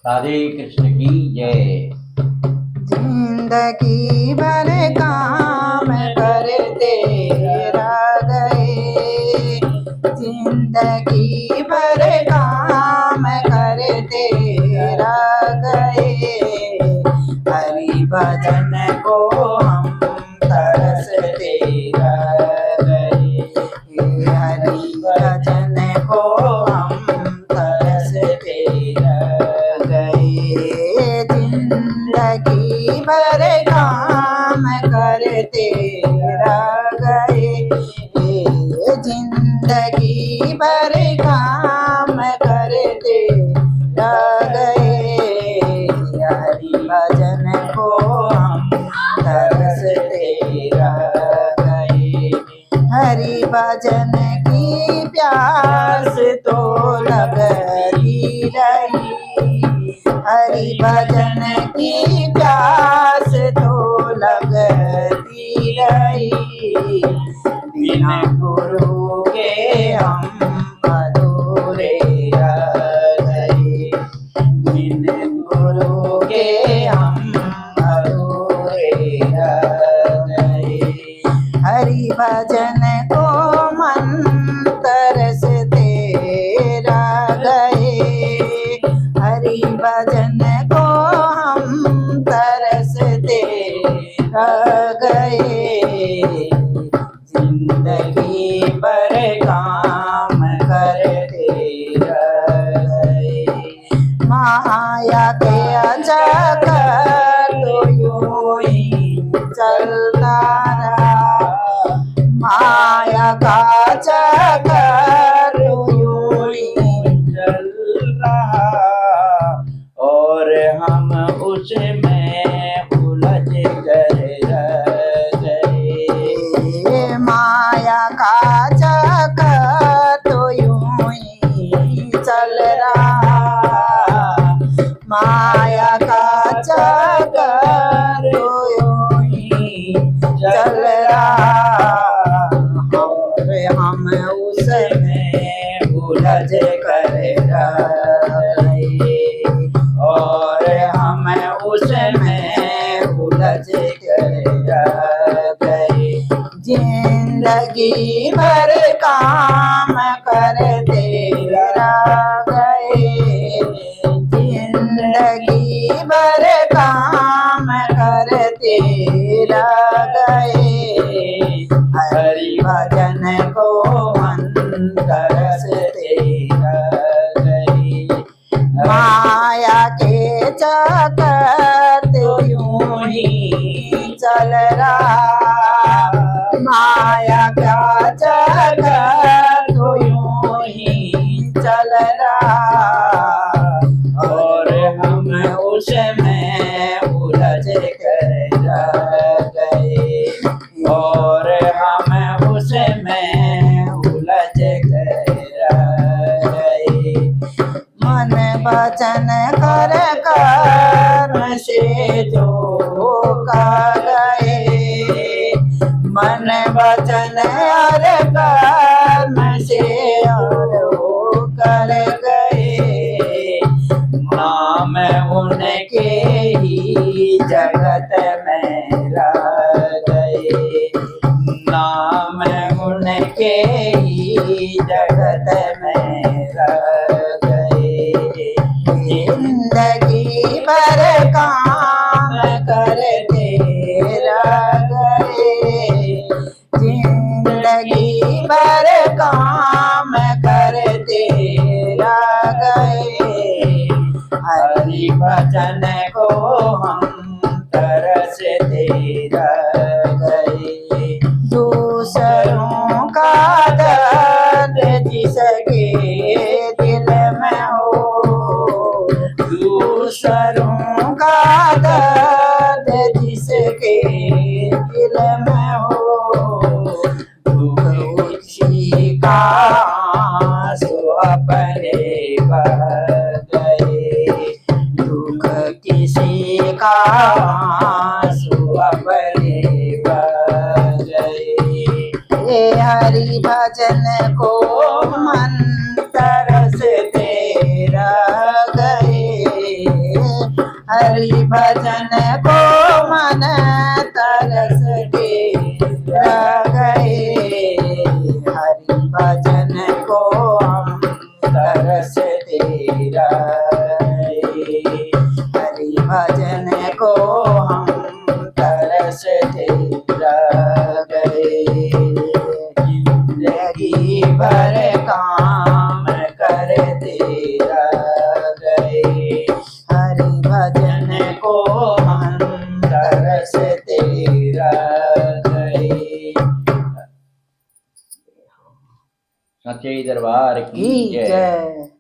राधे कृष्ण की जय। जिंदगी भर काम करते रह गए, जिंदगी भर काम करते रह गए, हरि भजन को हम तरसते रह गए, हरि भजन को हम तरसते रह गए, जिंदगी भर काम करते रह गए, जिंदगी भर काम करते रह गए, हरि भजन को हम तरसते रह गए, हरि भजन की प्यास तो लगती रही, हरि भजन की प्यास तो लगती रही, बिना गुरु के हम अधूरे रह गए, बिना गुरु के हम अधूरे रह गए, हरि भजन को मन तरसते रह गए, हरि भजन को हम तरसते रह गए, जिंदगी भर काम करते रह गए, माया के चक्कर तो यूं ही चलता रहा, माया का चक्कर तो यूं ही चल रहा, और हम उसमें उलझ कर रह गए, माया का चक्कर तो यूं ही चल रहा, माया का चक्कर तो यूं ही चल रहा, और हम उसमें उलझ कर रह गए, और हम उसमें उलझ कर रह गए, जिंदगी भर काम करते रह गए, जिंदगी भर काम करते रह गए, हरि भजन को मन तरसते रह गए, माया के चक्कर तो यूं ही चल रहा, माया का चक्कर तो यूं ही चल रहा, और हम उसमें उलझ कर रह गए, और हम उसमें उलझ कर रह गए, मन वचन कर कर्म से जो का गए, मन वचन और कर्म से और कर गए, नाम उनके ही जगत में रह गए, नाम उनके ही जगत में रह गए, जिंदगी भर काम करते रह गए, जिंदगी भर काम करते रह गए, हरि भजन को हम तरसते रह गए, दूसरों का दर्द जिसके दिल में हो, दूसरों का दर्द जिसके दिल में हो, दुख उसी का आंसू अपने बह गए, दुख किसी का आंसू अपने बह गए, हरि भजन को मन तरसते हरि भजन को मन तरस के रह गए, हरि भजन को हम तरस तेरा गए, हरि भजन को हम तरस तेरा गए, जिंदगी भर काम करते रह गए, हरि भजन को हम तरसते रह गए। सच्चे दरबार की की जय। जय।